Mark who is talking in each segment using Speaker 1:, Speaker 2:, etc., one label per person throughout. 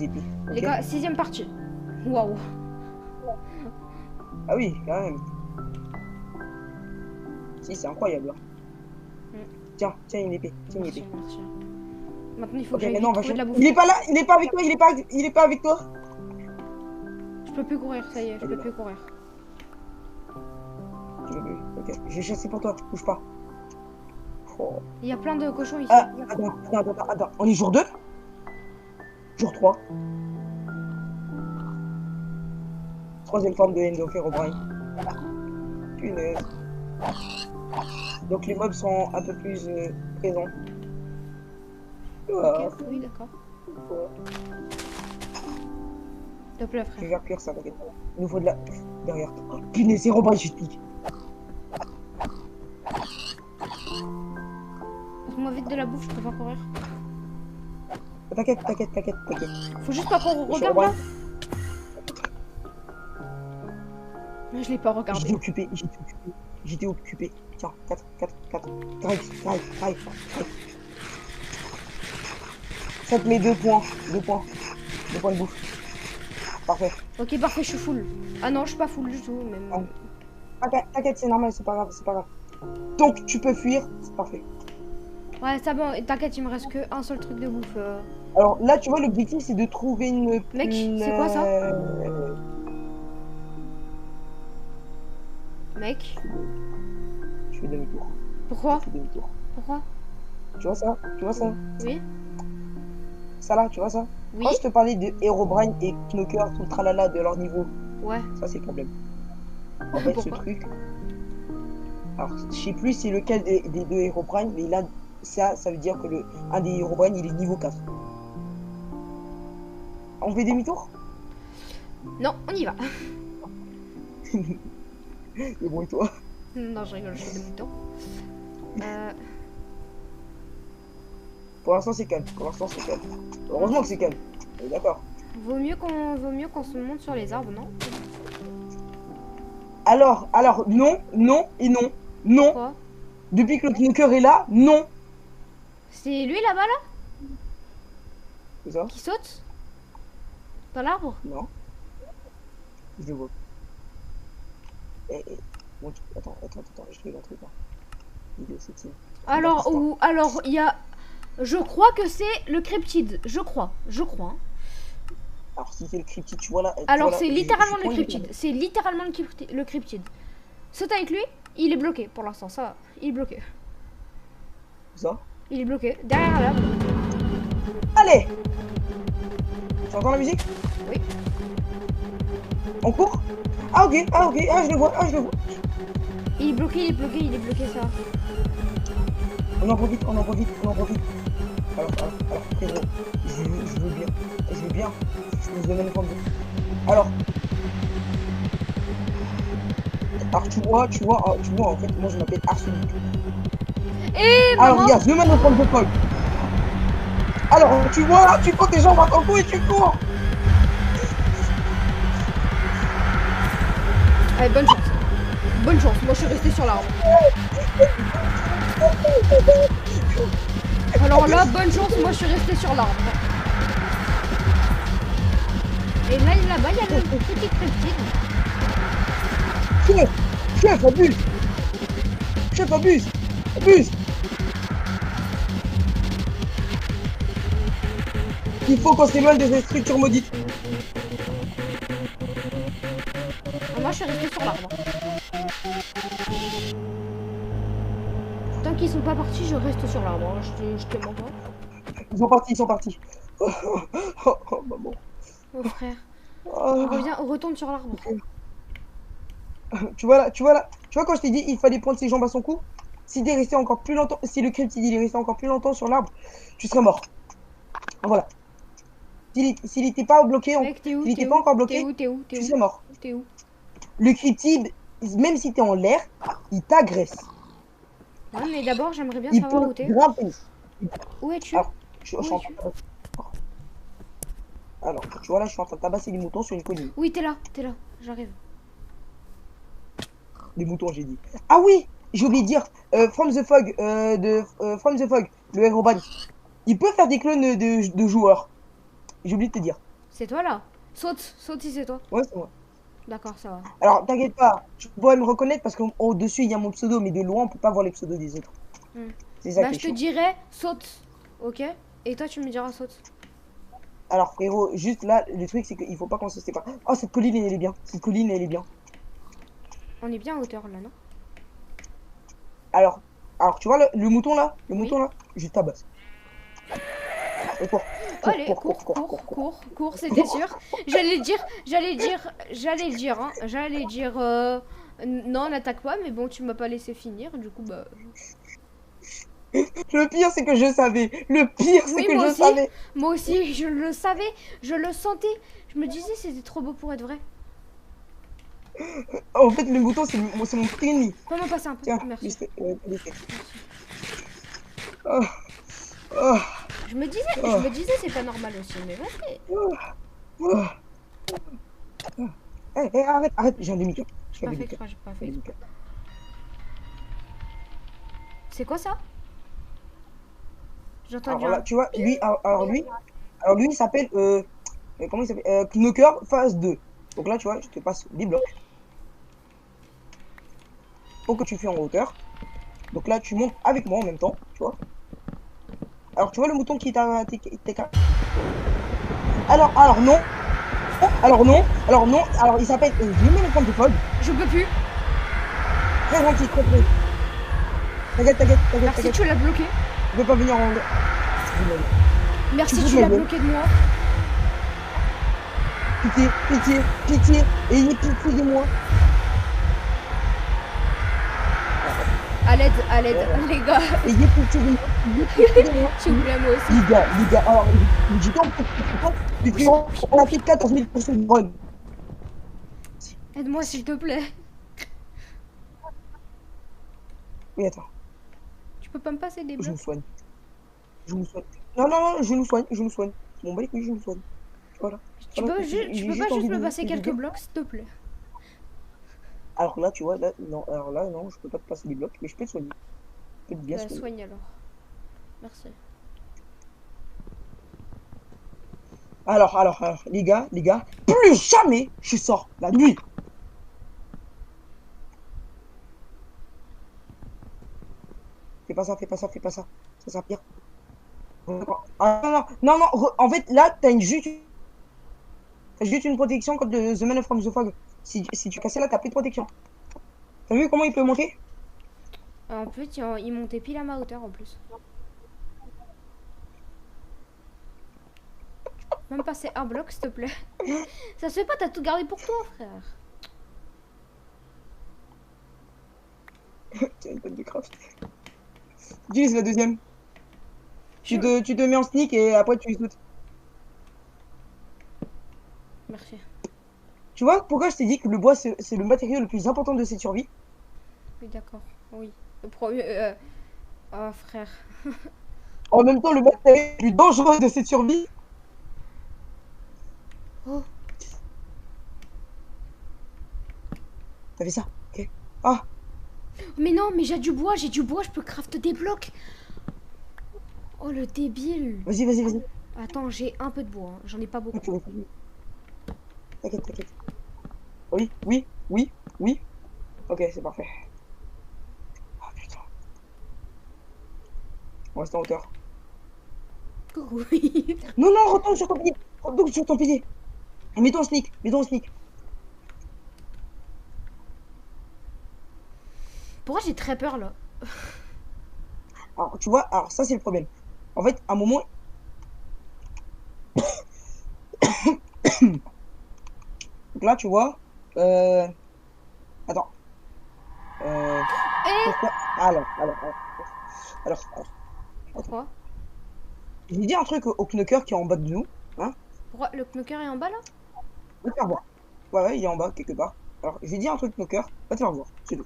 Speaker 1: épées.
Speaker 2: Les gars, 6ème partie. Waouh.
Speaker 1: Ah oui, quand même. Si, c'est incroyable. Tiens, tiens une épée. Tiens une épée.
Speaker 2: Merci. Maintenant, il faut
Speaker 1: Ok,
Speaker 2: que j'aille
Speaker 1: maintenant on va
Speaker 2: trouver de la bouffe.
Speaker 1: Il est pas là, il est pas avec toi, il est pas avec toi.
Speaker 2: Je peux plus courir, ça y est, je peux plus courir.
Speaker 1: Ok, je vais chasser pour toi, bouge pas. Oh.
Speaker 2: Il y a plein de cochons ici.
Speaker 1: Ah, attends. On est jour 2? Jour 3. Troisième forme de Endoferrobrine. Punaise. Donc les mobs sont un peu plus présents.
Speaker 2: Ok, oui, d'accord. S'il te plaît,
Speaker 1: Je
Speaker 2: frère.
Speaker 1: vais cuire ça, t'inquiète. Il nous faut de la... derrière. Oh, punaise, Herobrine, je te pique.
Speaker 2: Passe-moi vite de la bouffe, je peux pas courir.
Speaker 1: T'inquiète.
Speaker 2: Faut juste pas qu'on regarde là. Je l'ai pas regardé.
Speaker 1: J'étais occupé. Tiens, 4. Drive. Ça te met 2 points. 2 points de bouffe. Parfait.
Speaker 2: Ok, parfait, je suis full. Ah non, je suis pas full du tout, même.
Speaker 1: T'inquiète, c'est normal, c'est pas grave. Donc, tu peux fuir, c'est parfait.
Speaker 2: Ouais, ça bon, t'inquiète, il me reste que un seul truc de bouffe.
Speaker 1: Alors là, tu vois, l'objectif, c'est de trouver une...
Speaker 2: Mec, c'est quoi ça? Mec,
Speaker 1: Je fais demi-tour.
Speaker 2: pourquoi?
Speaker 1: Je fais demi-tour.
Speaker 2: Pourquoi?
Speaker 1: Tu vois ça?
Speaker 2: Oui?
Speaker 1: Ça là, tu vois ça?
Speaker 2: Oui?
Speaker 1: Quand je te parlais de Herobrine et Knocker, tout le tralala de leur niveau,
Speaker 2: Ouais.
Speaker 1: ça c'est le problème. En fait, ce
Speaker 2: Pourquoi?
Speaker 1: truc... Alors, je sais plus c'est lequel des deux Herobrine, mais là, ça veut dire que un des Herobrine, il est niveau 4. On fait demi-tour?
Speaker 2: Non, on y va.
Speaker 1: Et bon, et toi?
Speaker 2: Non, je rigole, je fais demi-tour.
Speaker 1: Pour l'instant, c'est calme. Heureusement que c'est calme. On est d'accord.
Speaker 2: Vaut mieux qu'on se monte sur les arbres, non?
Speaker 1: Alors, non.
Speaker 2: Pourquoi?
Speaker 1: Depuis que le Knocker est là, non.
Speaker 2: C'est lui là-bas là?
Speaker 1: C'est ça?
Speaker 2: Qui saute? Dans l'arbre?
Speaker 1: Non. Je le vois. Bon, attends, je fais un truc. Vidéo setting.
Speaker 2: Alors, il y a... Je crois que c'est le cryptide. Je crois. Hein.
Speaker 1: Alors, si c'est le cryptide, tu vois là.
Speaker 2: Alors, c'est littéralement le cryptide. C'est littéralement le cryptide. Saute avec lui. Il est bloqué pour l'instant. Ça va. Il est bloqué.
Speaker 1: Ça?
Speaker 2: Il est bloqué. Derrière l'arbre.
Speaker 1: Allez! Tu entends la musique?
Speaker 2: Oui.
Speaker 1: On court? Ah, ok. Je le vois.
Speaker 2: Il est bloqué, ça.
Speaker 1: On en profite. Alors, frérot, je veux bien. Je vous donne une forme de... Alors, tu vois, en fait, moi je m'appelle Arsenic.
Speaker 2: Et
Speaker 1: Alors,
Speaker 2: maman.
Speaker 1: regarde, je vais mettre une forme de folle. Alors, tu vois, tu prends tes jambes à ton cou et tu cours.
Speaker 2: Allez, bonne chance. Moi, je suis restée sur l'arbre. Alors là, bonne chance. Moi, je suis restée sur l'arbre. Et là-bas, il y a le petit cryptide.
Speaker 1: Chef, abuse. Il faut qu'on s'éloigne de ces structures maudites.
Speaker 2: Moi, je suis restée sur l'arbre. Tant qu'ils sont pas partis, je reste sur l'arbre. Je te mens pas.
Speaker 1: Ils sont partis. Oh, maman.
Speaker 2: Oh frère.
Speaker 1: Oh.
Speaker 2: On retourne sur l'arbre.
Speaker 1: Tu vois quand je t'ai dit il fallait prendre ses jambes à son cou, si t'es resté encore plus longtemps, si le cryptide il est resté encore plus longtemps sur l'arbre, tu serais mort. Voilà. S'il était pas bloqué,
Speaker 2: Mec,
Speaker 1: s'il était pas encore bloqué, tu serais mort.
Speaker 2: T'es où?
Speaker 1: Le cryptide, même si t'es en l'air, il t'agresse.
Speaker 2: Ouais, mais d'abord, j'aimerais bien
Speaker 1: Il
Speaker 2: savoir
Speaker 1: peut
Speaker 2: où t'es.
Speaker 1: grimper.
Speaker 2: Où es-tu?
Speaker 1: Alors, alors, tu vois là, je suis en train de tabasser les moutons sur une colline.
Speaker 2: Oui, t'es là, j'arrive.
Speaker 1: Les moutons, j'ai dit. Ah oui, j'ai oublié de dire, From the Fog, le Herobrine, il peut faire des clones de joueurs. J'ai oublié de te dire.
Speaker 2: C'est toi là. Saute, saute si c'est toi.
Speaker 1: Ouais, c'est moi.
Speaker 2: D'accord, ça va.
Speaker 1: Alors, t'inquiète pas, tu pourrais me reconnaître parce qu'au-dessus, il y a mon pseudo, mais de loin, on peut pas voir les pseudos des autres.
Speaker 2: Hmm.
Speaker 1: C'est ça
Speaker 2: Bah,
Speaker 1: qui est
Speaker 2: je te
Speaker 1: chiant.
Speaker 2: dirai saute. Ok? Et toi, tu me diras saute.
Speaker 1: Alors, frérot, juste là, le truc, c'est qu'il faut pas qu'on se sépare. Oh, cette colline, elle est bien. Cette colline, elle est bien.
Speaker 2: On est bien à hauteur là, non?
Speaker 1: Alors, alors tu vois le mouton là? Le
Speaker 2: Oui.
Speaker 1: mouton là? Je tabasse. Et cours. Cours,
Speaker 2: Allez,
Speaker 1: cours, cours,
Speaker 2: cours,
Speaker 1: cours,
Speaker 2: cours,
Speaker 1: cours, cours.
Speaker 2: cours, cours, c'était sûr. J'allais dire, non, n'attaque pas, mais bon, tu m'as pas laissé finir, du coup, bah.
Speaker 1: Le pire, c'est que je savais. Le pire, c'est
Speaker 2: Oui,
Speaker 1: que je savais.
Speaker 2: moi aussi, je le savais, je le sentais. Je me disais, c'était trop beau pour être vrai.
Speaker 1: En fait, le mouton, c'est mon petit ennemi.
Speaker 2: Peux m'en passer un peu?
Speaker 1: Tiens,
Speaker 2: Merci,
Speaker 1: liste. Ouais, liste.
Speaker 2: merci.
Speaker 1: Oh, oh,
Speaker 2: Je
Speaker 1: oh,
Speaker 2: me disais, c'est pas normal aussi, mais vas-y.
Speaker 1: oh, oh. Eh, eh, arrête, arrête, j'ai un demi-cœur.
Speaker 2: J'ai
Speaker 1: J'ai un
Speaker 2: pas fait
Speaker 1: demi-cœur.
Speaker 2: exprès, j'ai pas fait
Speaker 1: Un
Speaker 2: exprès.
Speaker 1: demi-cœur.
Speaker 2: C'est quoi ça? J'ai entendu
Speaker 1: Alors là,
Speaker 2: un.
Speaker 1: tu vois, lui, alors lui, il s'appelle, comment il s'appelle? Knocker phase 2. Donc là, tu vois, je te passe des blocs pour que tu fais en hauteur. Donc là, tu montes avec moi en même temps, tu vois. Alors, tu vois le mouton qui t'a... Alors non, alors non, alors non, alors il s'appelle Human de Fog.
Speaker 2: Je peux plus.
Speaker 1: Très gentil, très très. T'inquiète, t'inquiète, t'inquiète,
Speaker 2: Merci,
Speaker 1: t'inquiète.
Speaker 2: tu l'as bloqué.
Speaker 1: Je peux pas venir en...
Speaker 2: Merci,
Speaker 1: fous de
Speaker 2: tu
Speaker 1: ma
Speaker 2: l'as
Speaker 1: gueule.
Speaker 2: bloqué de moi.
Speaker 1: Pitié, pitié, pitié, ayez pitié de moi.
Speaker 2: À l'aide, les gars.
Speaker 1: Ayez pitié de moi, ayez pitié de moi.
Speaker 2: S'il vous plaît, moi aussi.
Speaker 1: Les gars, alors, j'ai pas on a fait 14 000 de run.
Speaker 2: Aide-moi, s'il te plaît.
Speaker 1: Oui, attends,
Speaker 2: Tu peux pas me passer des
Speaker 1: je
Speaker 2: blocs?
Speaker 1: nous soigne. Je nous soigne. Non, non, non, je nous soigne, je nous soigne. Bon, bah les couilles, je nous soigne. Voilà. Voilà,
Speaker 2: Tu
Speaker 1: j'ai
Speaker 2: peux pas
Speaker 1: juste
Speaker 2: juste
Speaker 1: envie
Speaker 2: me
Speaker 1: de
Speaker 2: passer
Speaker 1: te
Speaker 2: quelques
Speaker 1: dire.
Speaker 2: blocs, s'il te plaît?
Speaker 1: Alors là, tu vois, là, non, alors là, non, je peux pas te passer des blocs, mais je peux te soigner. Je peux te bien
Speaker 2: Bah,
Speaker 1: soigner.
Speaker 2: soigne alors. Merci.
Speaker 1: Alors, les gars, plus jamais je sors la nuit. Fais pas ça, fais pas ça, fais pas ça. Ça sera pire. Ah, non, non, non, non, en fait, là, t'as juste une protection contre The Man from the Fog. Si tu cassais là, t'as plus de protection. T'as vu comment il peut monter?
Speaker 2: En plus, il montait pile à ma hauteur en plus. Même passer un bloc, s'il te plaît. Ça se fait pas, t'as tout gardé pour toi, frère.
Speaker 1: Tiens, une tête de craft. Utilise la deuxième. Tu
Speaker 2: Je...
Speaker 1: te mets en sneak et après tu sautes.
Speaker 2: Merci.
Speaker 1: Tu vois pourquoi je t'ai dit que le bois c'est le matériau le plus important de cette survie?
Speaker 2: Oui, d'accord. Oui. Le premier... Oh, frère.
Speaker 1: En même temps, le matériau le plus dangereux de cette survie.
Speaker 2: Oh.
Speaker 1: T'as fait ça? Ok. Ah,
Speaker 2: Mais non, mais j'ai du bois, je peux craft des blocs. Oh, le débile.
Speaker 1: vas-y, vas-y, vas-y.
Speaker 2: Attends, j'ai un peu de bois, hein. J'en ai pas beaucoup.
Speaker 1: T'inquiète, t'inquiète. Oui, oui, oui, oui. Ok, c'est parfait. Ah putain. On reste en hauteur.
Speaker 2: Oui.
Speaker 1: Non, non, retourne sur ton pied. Retourne sur ton pied. Mets-toi en sneak. Mets-toi en sneak.
Speaker 2: Pourquoi j'ai très peur là?
Speaker 1: Alors, tu vois, alors ça, c'est le problème. En fait, à un moment. Donc là, tu vois. Attends.
Speaker 2: Eh,
Speaker 1: Pourquoi. Alors.
Speaker 2: pourquoi?
Speaker 1: J'ai dit un truc au Knocker qui est en bas de nous. Hein?
Speaker 2: Pourquoi le knocker est en bas là?
Speaker 1: Va te faire voir. Ouais, ouais, il est en bas, quelque part. Alors, j'ai dit un truc Knocker. Va te faire voir. C'est tout.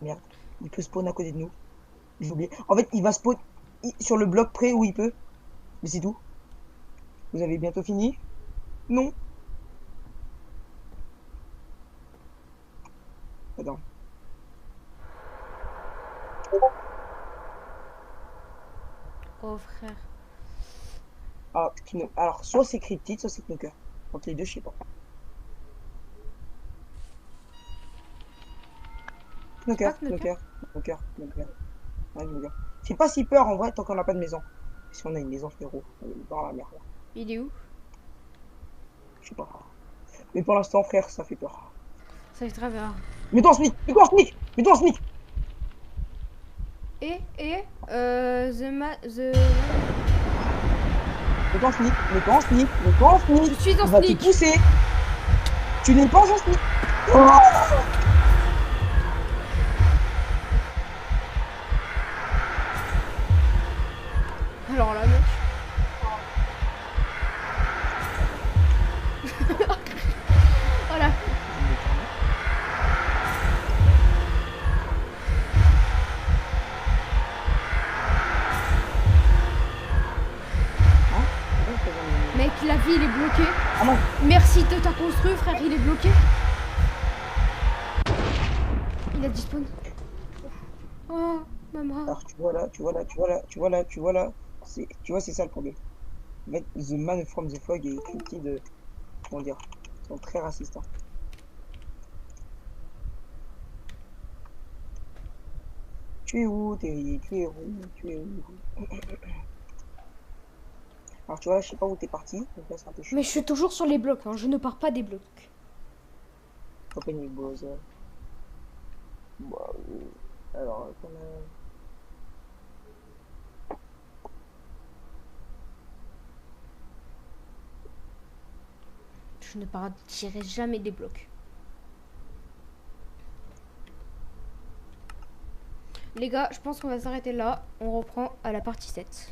Speaker 1: Merde. Il peut spawn à côté de nous. J'ai oublié. En fait, il va spawn sur le bloc près où il peut. Mais c'est tout. Vous avez bientôt fini? Non. Attends.
Speaker 2: Oh frère.
Speaker 1: Alors, soit c'est cryptide, soit c'est knocker. Entre les deux, je sais pas.
Speaker 2: C'est pas
Speaker 1: Knocker,
Speaker 2: Knocker?
Speaker 1: knocker, knocker, knocker. Ouais, knocker. C'est pas si peur en vrai tant qu'on n'a pas de maison. Si on a une maison, frérot, on est dans la merde.
Speaker 2: Il est où?
Speaker 1: Je sais pas. Mais pour l'instant, frère, ça fait peur.
Speaker 2: Ça fait très bien.
Speaker 1: Mets-toi en sneak! Mets-toi en sneak! Mets-toi en sneak!
Speaker 2: The...
Speaker 1: Mets-toi en sneak! Mets-toi en sneak! Mets-toi en sneak!
Speaker 2: Je suis en
Speaker 1: On va te
Speaker 2: sneak.
Speaker 1: pousser! Tu n'es pas en sneak! Oh.
Speaker 2: Alors là, mec. Voilà. Mec, la vie, il est bloqué.
Speaker 1: Ah non!
Speaker 2: Merci de ta construit, frère, il est bloqué. Il a dispawn. Oh, maman.
Speaker 1: Alors, tu vois là, tu vois là, tu vois là, tu vois là, tu vois là. Tu vois, c'est ça le problème. En fait, The Man from the Fog et Cryptid, comment dire, sont très racistes. Hein. Tu es où, Terry? Tu es où? Tu es où? Alors, tu vois là, je sais pas où t'es parti. Donc là, c'est un peu
Speaker 2: Mais
Speaker 1: chiant.
Speaker 2: je suis toujours sur les blocs, hein. Je ne pars pas des blocs.
Speaker 1: Compagnie Bose. Bah, alors, qu'on a...
Speaker 2: Je ne partirai jamais des blocs. Les gars, je pense qu'on va s'arrêter là. On reprend à la partie 7.